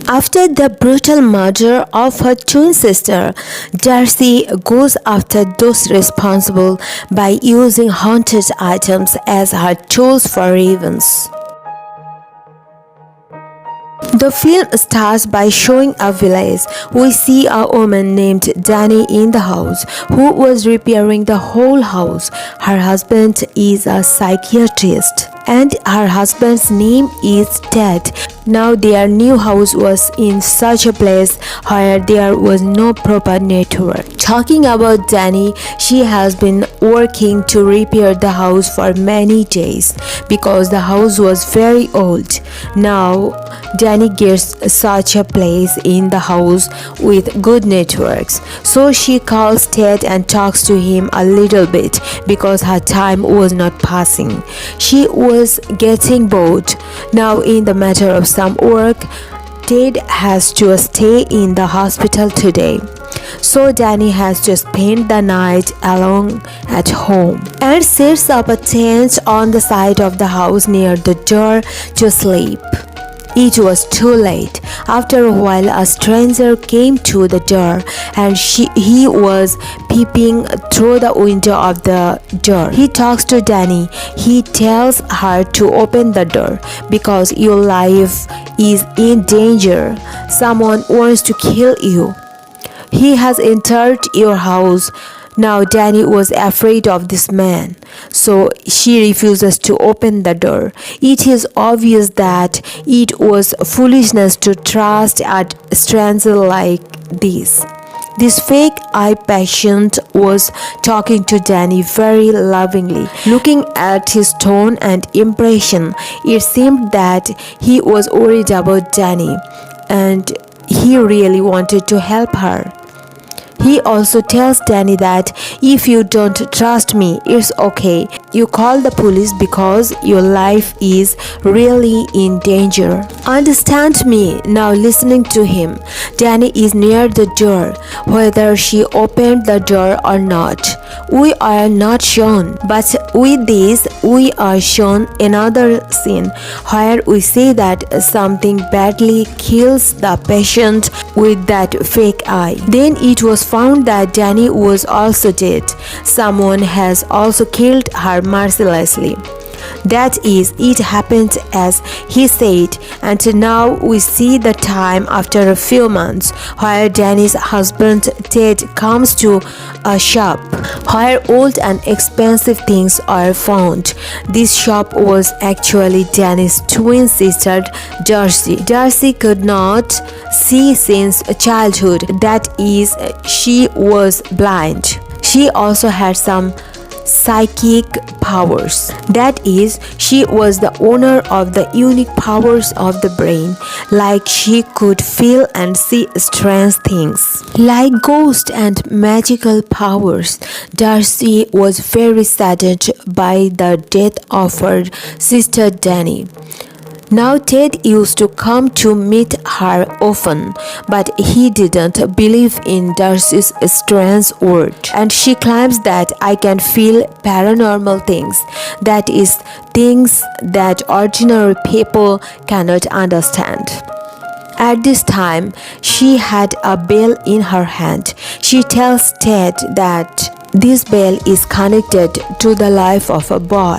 After the brutal murder of her twin sister, Darcy goes after those responsible by using haunted items as her tools for revenge. The film starts by showing a village. We see a woman named Dani in the house who was repairing the whole house. Her husband is a psychiatrist and her husband's name is Ted. Now their new house was in such a place where there was no proper network. Talking about Dani, she has been working to repair the house for many days because the house was very old. Now Dani gets such a place in the house with good networks. So she calls Ted and talks to him a little bit because her time was not passing. She was getting bored. Now in the matter of some work, Ted has to stay in the hospital today. So Dani has to spend the night alone at home and sets up a tent on the side of the house near the door to sleep. It was too late. After a while, a stranger came to the door and he was peeping through the window of the door. He talks to Dani. He tells her to open the door because your life is in danger. Someone wants to kill you. He has entered your house. Now Dani was afraid of this man, so she refuses to open the door. It is obvious that it was foolishness to trust a stranger like this. This fake eye patient was talking to Dani very lovingly. Looking at his tone and impression, it seemed that he was worried about Dani and he really wanted to help her. He also tells Dani that if you don't trust me, it's okay. You call the police because your life is really in danger. Understand me. Now listening to him, Dani is near the door. Whether she opened the door or not, we are not shown. But with this, we are shown another scene where we see that something badly kills the patient with that fake eye. Then it was found that Dani was also dead. Someone has also killed her mercilessly. That is, it happened as he said, and now we see the time after a few months where Dani's husband Ted comes to a shop where old and expensive things are found. This shop was actually Dani's twin sister Darcy. Darcy could not see since childhood, that is, she was blind. She also had some psychic powers. That is, she was the owner of the unique powers of the brain, like she could feel and see strange things, like ghosts and magical powers. Darcy was very saddened by the death of her sister Dani. Now Ted used to come to meet her often, but he didn't believe in Darcy's strange word. And she claims that I can feel paranormal things, that is, things that ordinary people cannot understand. At this time, she had a bell in her hand. She tells Ted that this bell is connected to the life of a boy,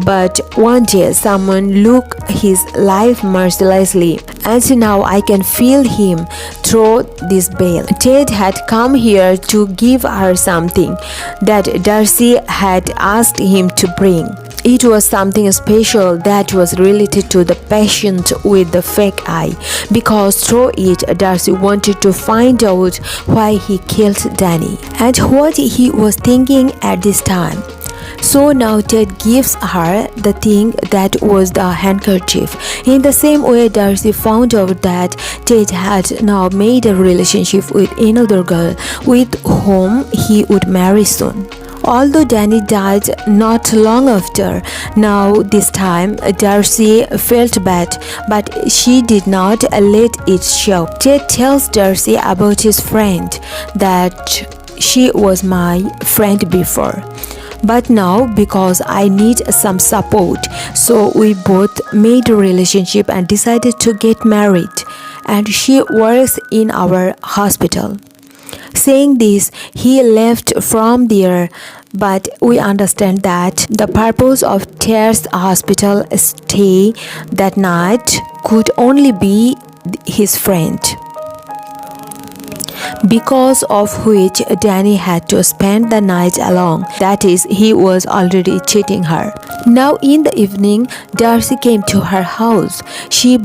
but one day someone took his life mercilessly, and now I can feel him through this bell. Ted had come here to give her something that Darcy had asked him to bring. It was something special that was related to the patient with the fake eye, because through it Darcy wanted to find out why he killed Dani and what he was thinking at this time. So now Ted gives her the thing that was the handkerchief. In the same way, Darcy found out that Ted had now made a relationship with another girl with whom he would marry soon. Although Dani died not long after, now this time Darcy felt bad, but she did not let it show. Ted tells Darcy about his friend, that she was my friend before, but now because I need some support, so we both made a relationship and decided to get married. and she works in our hospital." Saying this, he left from there, but we understand that the purpose of Ted's hospital stay that night could only be his friend, because of which Danny had to spend the night alone. That is, he was already cheating her. Now in the evening, Darcy came to her house. She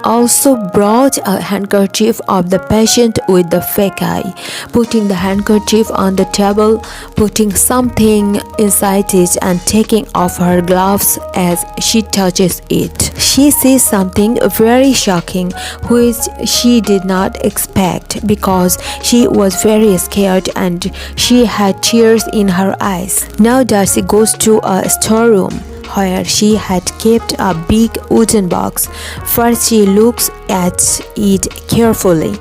also brought a handkerchief of the patient with the fake eye. Putting the handkerchief on the table, putting something inside it, and taking off her gloves as she touches it, she sees something very shocking which she did not expect, because she was very scared and she had tears in her eyes. Now Darcy goes to a storeroom where she had kept a big wooden box. First she looks at it carefully.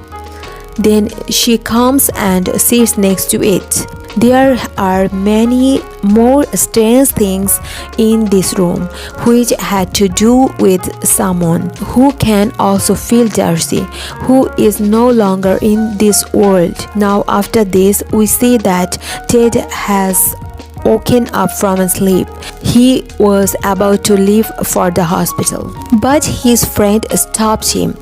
Then she comes and sits next to it. There are many more strange things in this room which had to do with someone who can also feel Darcy, who is no longer in this world. Now after this, we see that Ted has woken up from sleep. He was about to leave for the hospital, but his friend stopped him.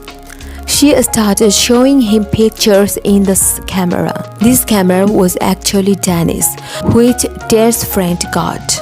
She started showing him pictures in the camera. This camera was actually Danny's, which Ted's friend got.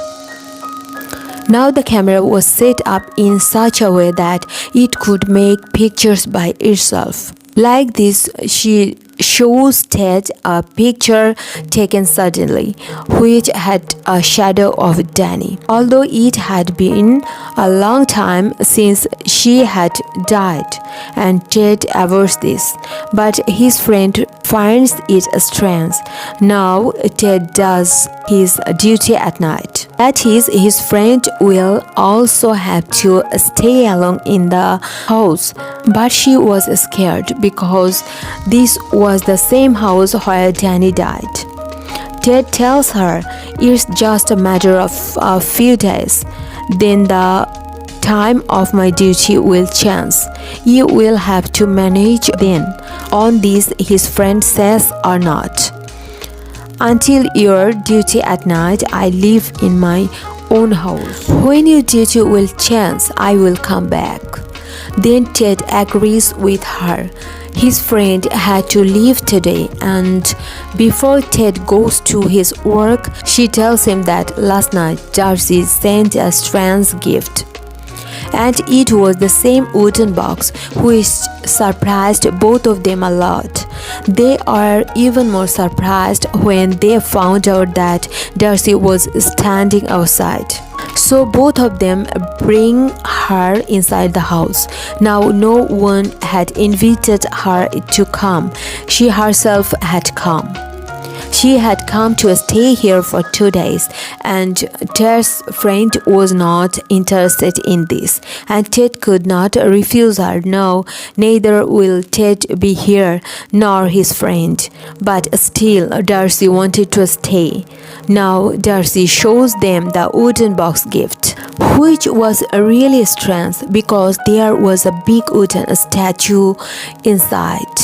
Now the camera was set up in such a way that it could make pictures by itself. Like this, she shows Ted a picture taken suddenly, which had a shadow of Danny. Although it had been a long time since she had died, and Ted avers this, but his friend finds it strange. Now Ted does his duty at night. That is, his friend will also have to stay alone in the house, but she was scared because this was the same house where Danny died. Ted tells her it's just a matter of a few days, then the time of my duty will change. You will have to manage then. On this, his friend says or not. Until your duty at night, I live in my own house. When your duty will change, I will come back. Then Ted agrees with her. His friend had to leave today, and before Ted goes to his work, she tells him that last night Darcy sent a strange gift, and it was the same wooden box, which surprised both of them a lot. They are even more surprised when they found out that Darcy was standing outside. So both of them bring her inside the house. Now no one had invited her to come. She herself had come. She had come to stay here for 2 days, and Ted's friend was not interested in this, and Ted could not refuse her. No, neither will Ted be here, nor his friend. But still, Darcy wanted to stay. Now Darcy shows them the wooden box gift, which was really strange because there was a big wooden statue inside.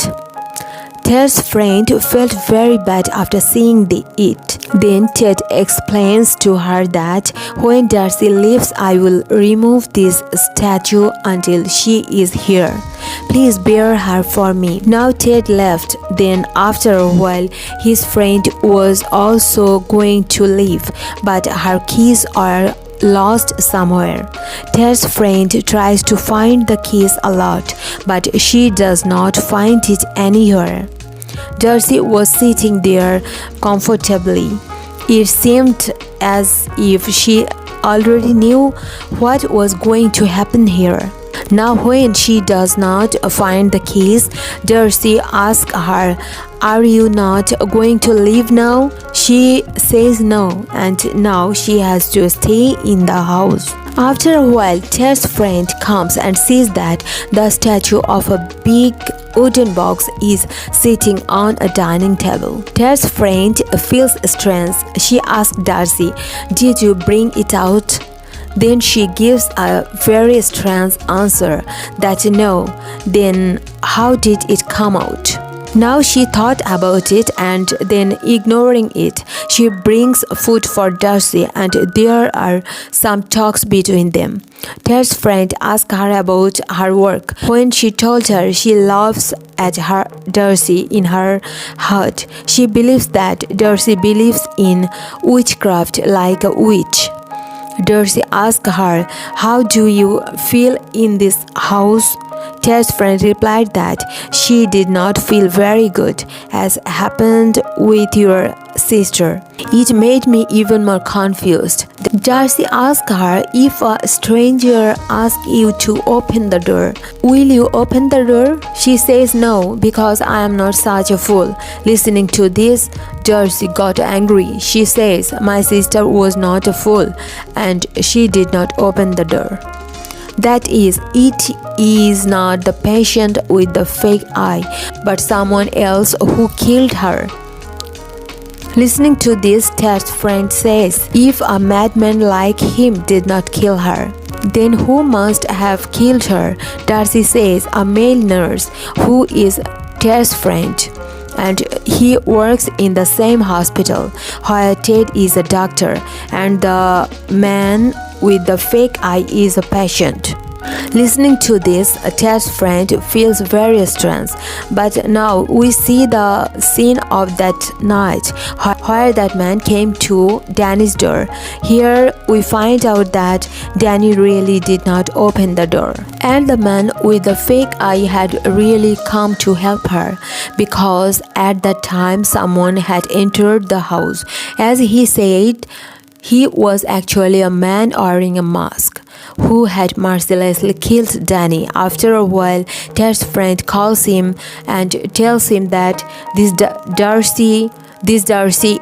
Ted's friend felt very bad after seeing it. Then Ted explains to her that when Darcy leaves, I will remove this statue until she is here. Please bear her for me. Now Ted left. Then after a while, his friend was also going to leave, but her keys are lost somewhere. Ted's friend tries to find the keys a lot, but she does not find it anywhere. Darcy was sitting there comfortably. It seemed as if she already knew what was going to happen here. Now when she does not find the keys, Darcy asks her, "Are you not going to leave now?" She says no, and now she has to stay in the house. After a while, Ted's friend comes and sees that the statue of a big wooden box is sitting on a dining table. Ted's friend feels strange. She asks Darcy, "Did you bring it out?" Then she gives a very strange answer that no, then how did it come out? Now she thought about it and then ignoring it, she brings food for Darcy and there are some talks between them. Ted's friend asked her about her work. When she told her she laughs at her Darcy in her heart, she believes that Darcy believes in witchcraft like a witch. Darcy asked her, "How do you feel in this house?" Ted's friend replied that she did not feel very good, as happened with your sister. It made me even more confused. Darcy asked her, "If a stranger asks you to open the door, will you open the door?" She says no, because I am not such a fool. Listening to this, Darcy got angry. She says, "My sister was not a fool, and she did not open the door. That is, it is not the patient with the fake eye, but someone else who killed her." Listening to this, Ted's friend says, "If a madman like him did not kill her, then who must have killed her?" Darcy says, "A male nurse who is Ted's friend, and he works in the same hospital, while Ted is a doctor, and the man with the fake eye is a patient." Listening to this, Ted's friend feels very strange, but now we see the scene of that night where that man came to Danny's door. Here we find out that Danny really did not open the door, and the man with the fake eye had really come to help her, because at that time someone had entered the house. As he said, he was actually a man wearing a mask who had mercilessly killed Danny. After a while, Ted's friend calls him and tells him that this Darcy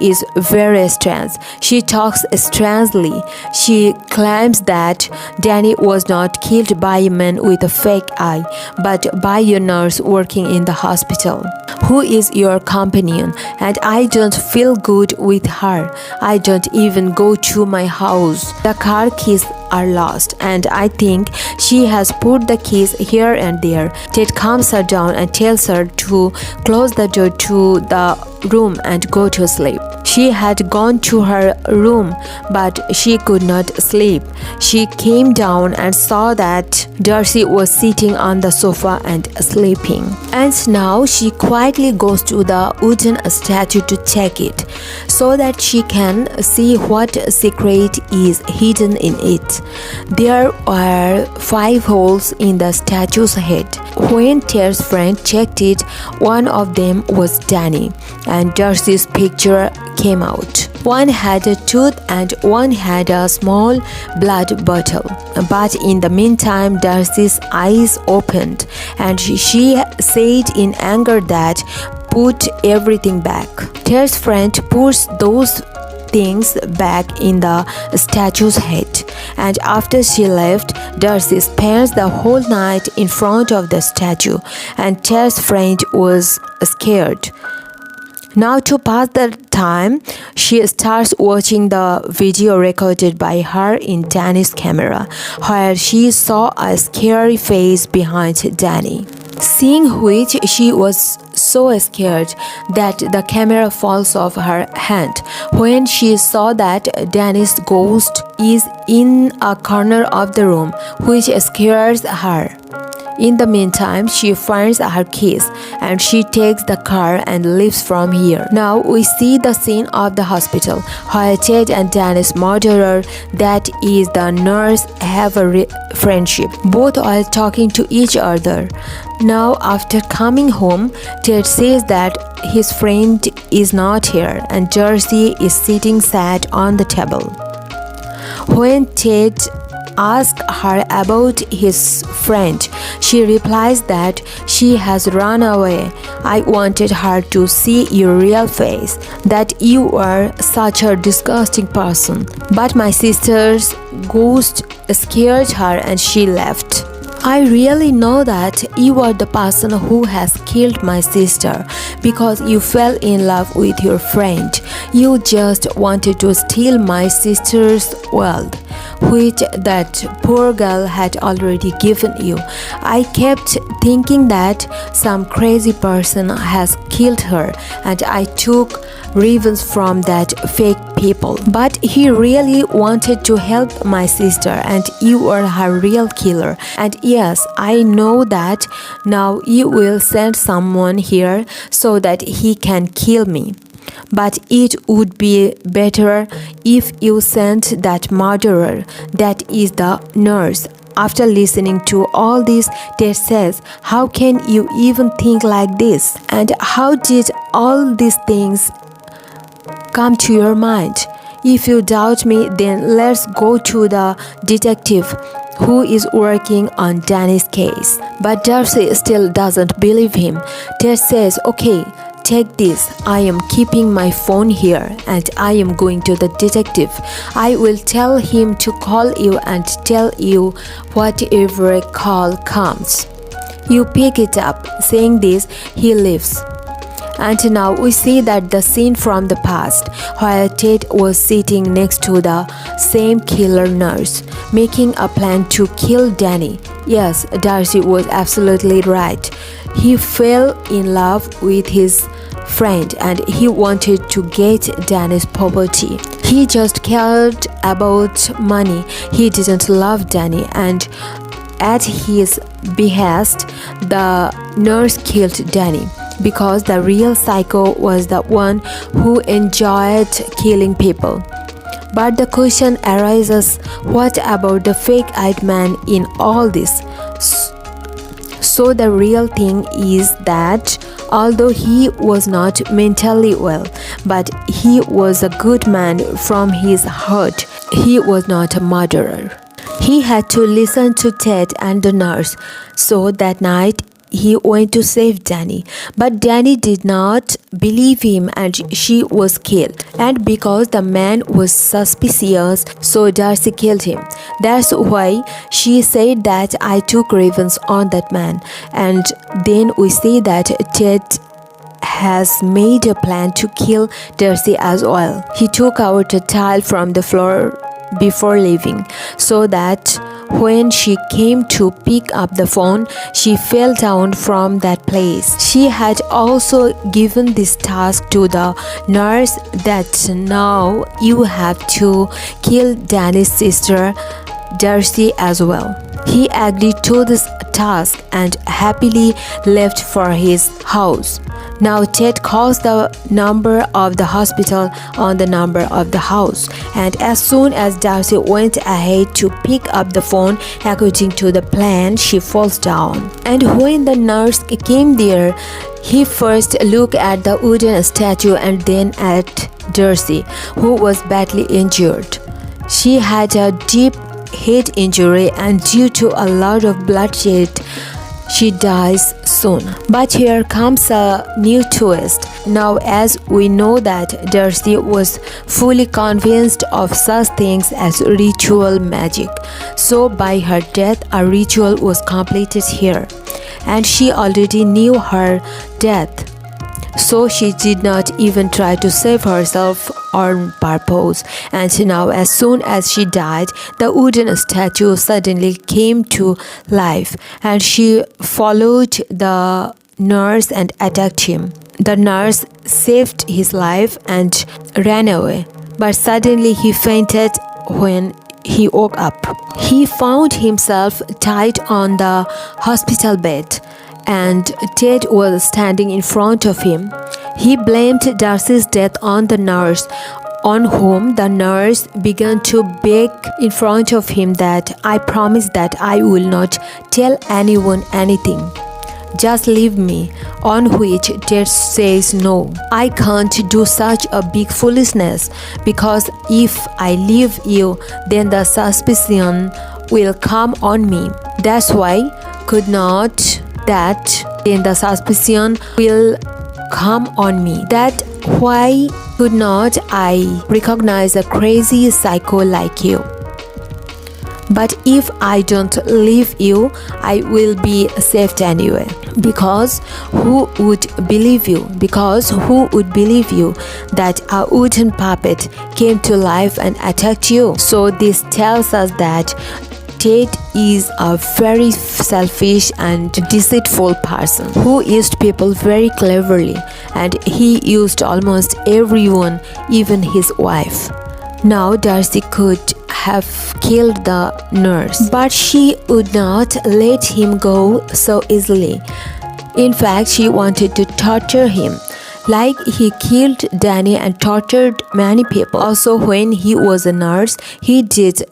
is very strange. She talks strangely. She claims that Danny was not killed by a man with a fake eye, but by a nurse working in the hospital, who is your companion, and I don't feel good with her. I don't even go to my house. The car keys are lost, and I think she has put the keys here and there. Ted calms her down and tells her to close the door to the room and go to sleep. She had gone to her room, but she could not sleep. She came down and saw that Darcy was sitting on the sofa and sleeping. And now she quietly goes to the wooden statue to check it, so that she can see what secret is hidden in it. There are 5 holes in the statue's head. When Ted's friend checked it, one of them was Danny, and Darcy's picture came out. One had a tooth and one had a small blood bottle. But in the meantime, Darcy's eyes opened, and she said in anger that put everything back. Ted's friend puts those things back in the statue's head, and after she left, Darcy spends the whole night in front of the statue, and Ted's friend was scared. Now, to pass the time, she starts watching the video recorded by her in Danny's camera, where she saw a scary face behind Danny. Seeing which, she was so scared that the camera falls off her hand. When she saw that Danny's ghost is in a corner of the room, which scares her. In the meantime, she finds her keys and she takes the car and leaves from here. Now we see the scene of the hospital, where Ted and Danny's murderer, that is the nurse, have a friendship. Both are talking to each other. Now, after coming home, Ted says that his friend is not here, and Darcy is sitting sad on the table. When Ted asks her about his friend, she replies that she has run away. I wanted her to see your real face, that you are such a disgusting person. But my sister's ghost scared her and she left. I really know that you are the person who has killed my sister because you fell in love with your friend. You just wanted to steal my sister's wealth, which that poor girl had already given you. I kept thinking that some crazy person has killed her, and I took revenge from that fake people. But he really wanted to help my sister, and you were her real killer. And yes, I know that now you will send someone here so that he can kill me. But it would be better if you sent that murderer, that is the nurse. After listening to all this, Ted says, how can you even think like this? And how did all these things come to your mind? If you doubt me, then let's go to the detective who is working on Danny's case. But Darcy still doesn't believe him. Ted says, okay, take this. I am keeping my phone here and I am going to the detective. I will tell him to call you and tell you whatever call comes. You pick it up. Saying this, he leaves. And now we see that the scene from the past, where Ted was sitting next to the same killer nurse, making a plan to kill Danny. Yes, Darcy was absolutely right. He fell in love with his friend and he wanted to get Danny's property. He just cared about money. He didn't love Danny, and at his behest, the nurse killed Danny, because the real psycho was the one who enjoyed killing people. But the question arises, what about the fake-eyed man in all this? So the real thing is that although he was not mentally well, but he was a good man from his heart, he was not a murderer. He had to listen to Ted and the nurse, so that night he went to save Danny, but Danny did not believe him and she was killed. And because the man was suspicious, so Darcy killed him. That's why she said that I took revenge on that man. And then we see that Ted has made a plan to kill Darcy as well. He took out a tile from the floor before leaving, so that when she came to pick up the phone, she fell down from that place. She had also given this task to the nurse, that now you have to kill Danny's sister, Darcy, as well. He agreed to this task and happily left for his house. Now Ted calls the number of the hospital on the number of the house, and as soon as Darcy went ahead to pick up the phone, according to the plan, she falls down. And when the nurse came there, he first looked at the wooden statue and then at Darcy, who was badly injured. She had a deep head injury, and due to a lot of bloodshed, she dies soon. But here comes a new twist. Now, as we know that Darcy was fully convinced of such things as ritual magic, so by her death a ritual was completed here, and she already knew her death. So she did not even try to save herself on purpose. And now, as soon as she died, the wooden statue suddenly came to life, and she followed the nurse and attacked him. The nurse saved his life and ran away, but suddenly he fainted when he woke up. He found himself tied on the hospital bed, and Ted was standing in front of him. He blamed Darcy's death on the nurse, on whom the nurse began to beg in front of him that I promise that I will not tell anyone anything. Just leave me, on which Ted says no. I can't do such a big foolishness, because if I leave you, then the suspicion will come on me. That's why could not then the suspicion will come on me. That why could not I recognize a crazy psycho like you? But if I don't leave you, I will be saved anyway. Because who would believe you? Because who would believe you that a wooden puppet came to life and attacked you? So this tells us that Ted is a very selfish and deceitful person who used people very cleverly, and he used almost everyone, even his wife. Now Darcy could have killed the nurse, but she would not let him go so easily. In fact, she wanted to torture him, like he killed Danny and tortured many people. Also, when he was a nurse, he did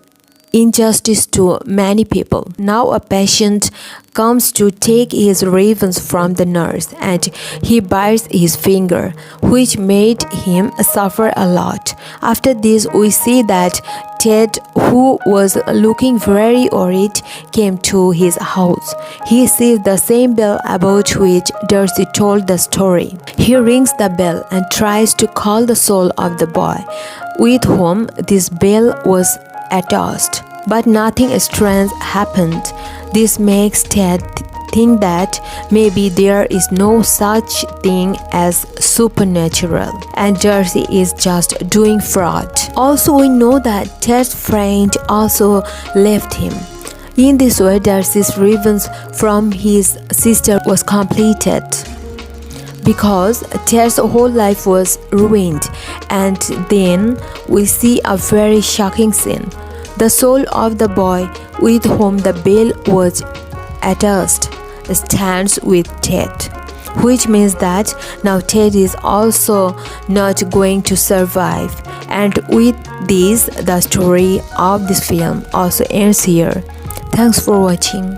injustice to many people. Now a patient comes to take his revenge from the nurse, and he bites his finger, which made him suffer a lot. After this, we see that Ted, who was looking very worried, came to his house. He sees the same bell about which Darcy told the story. He rings the bell and tries to call the soul of the boy, with whom this bell was attached. But nothing strange happened. This makes Ted think that maybe there is no such thing as supernatural, and Darcy is just doing fraud. Also, we know that Ted's friend also left him. In this way, Darcy's revenge from his sister was completed, because Ted's whole life was ruined. And then we see a very shocking scene. The soul of the boy with whom the bell was attached stands with Ted, which means that now Ted is also not going to survive. And with this, the story of this film also ends here. Thanks for watching.